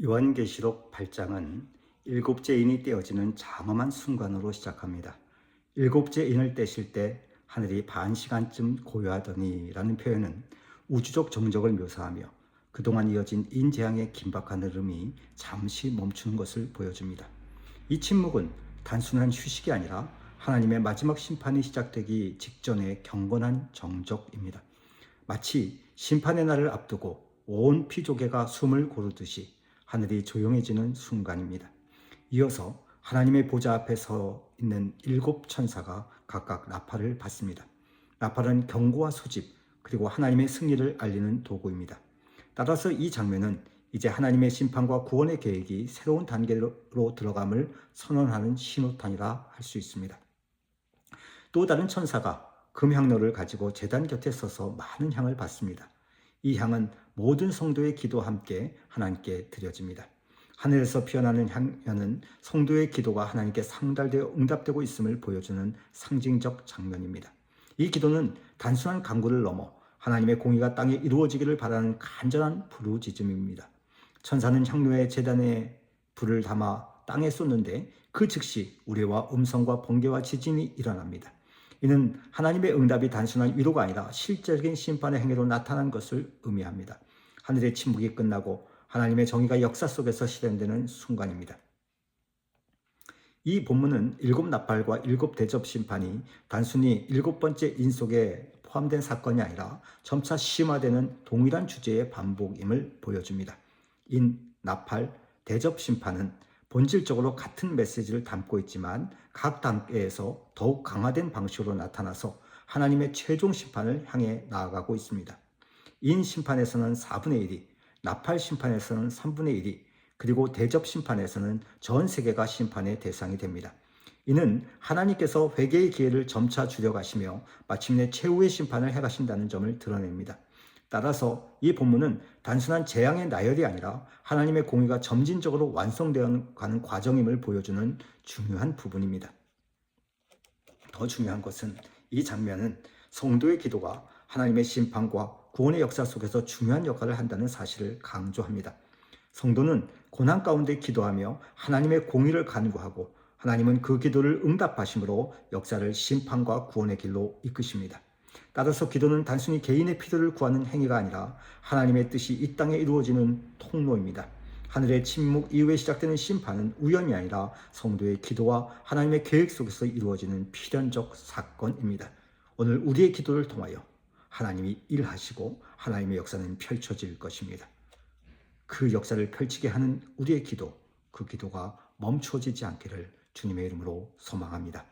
요한계시록 8장은 일곱째 인이 떼어지는 장엄한 순간으로 시작합니다. 일곱째 인을 떼실 때 하늘이 반 시간쯤 고요하더니 라는 표현은 우주적 정적을 묘사하며 그동안 이어진 인재앙의 긴박한 흐름이 잠시 멈추는 것을 보여줍니다. 이 침묵은 단순한 휴식이 아니라 하나님의 마지막 심판이 시작되기 직전의 경건한 정적입니다. 마치 심판의 날을 앞두고 온 피조계가 숨을 고르듯이 하늘이 조용해지는 순간입니다. 이어서 하나님의 보좌 앞에 서 있는 일곱 천사가 각각 나팔을 받습니다. 나팔은 경고와 소집 그리고 하나님의 승리를 알리는 도구입니다. 따라서 이 장면은 이제 하나님의 심판과 구원의 계획이 새로운 단계로 들어감을 선언하는 신호탄이라 할 수 있습니다. 또 다른 천사가 금향로를 가지고 제단 곁에 서서 많은 향을 받습니다. 이 향은 모든 성도의 기도와 함께 하나님께 드려집니다. 하늘에서 피어나는 향연은 성도의 기도가 하나님께 상달되어 응답되고 있음을 보여주는 상징적 장면입니다. 이 기도는 단순한 간구를 넘어 하나님의 공의가 땅에 이루어지기를 바라는 간절한 부르짖음입니다. 천사는 향로에 제단에 불을 담아 땅에 쏟는데 그 즉시 우레와 음성과 번개와 지진이 일어납니다. 이는 하나님의 응답이 단순한 위로가 아니라 실제적인 심판의 행위로 나타난 것을 의미합니다. 하늘의 침묵이 끝나고 하나님의 정의가 역사 속에서 실현되는 순간입니다. 이 본문은 일곱 나팔과 일곱 대접 심판이 단순히 일곱 번째 인 속에 포함된 사건이 아니라 점차 심화되는 동일한 주제의 반복임을 보여줍니다. 인, 나팔, 대접 심판은 본질적으로 같은 메시지를 담고 있지만 각 단계에서 더욱 강화된 방식으로 나타나서 하나님의 최종 심판을 향해 나아가고 있습니다. 인 심판에서는 4분의 1이, 나팔 심판에서는 3분의 1이, 그리고 대접 심판에서는 전 세계가 심판의 대상이 됩니다. 이는 하나님께서 회개의 기회를 점차 줄여가시며 마침내 최후의 심판을 해가신다는 점을 드러냅니다. 따라서 이 본문은 단순한 재앙의 나열이 아니라 하나님의 공의가 점진적으로 완성되어 가는 과정임을 보여주는 중요한 부분입니다. 더 중요한 것은 이 장면은 성도의 기도가 하나님의 심판과 구원의 역사 속에서 중요한 역할을 한다는 사실을 강조합니다. 성도는 고난 가운데 기도하며 하나님의 공의를 간구하고 하나님은 그 기도를 응답하심으로 역사를 심판과 구원의 길로 이끄십니다. 따라서 기도는 단순히 개인의 필요를 구하는 행위가 아니라 하나님의 뜻이 이 땅에 이루어지는 통로입니다. 하늘의 침묵 이후에 시작되는 심판은 우연이 아니라 성도의 기도와 하나님의 계획 속에서 이루어지는 필연적 사건입니다. 오늘 우리의 기도를 통하여 하나님이 일하시고 하나님의 역사는 펼쳐질 것입니다. 그 역사를 펼치게 하는 우리의 기도, 그 기도가 멈춰지지 않기를 주님의 이름으로 소망합니다.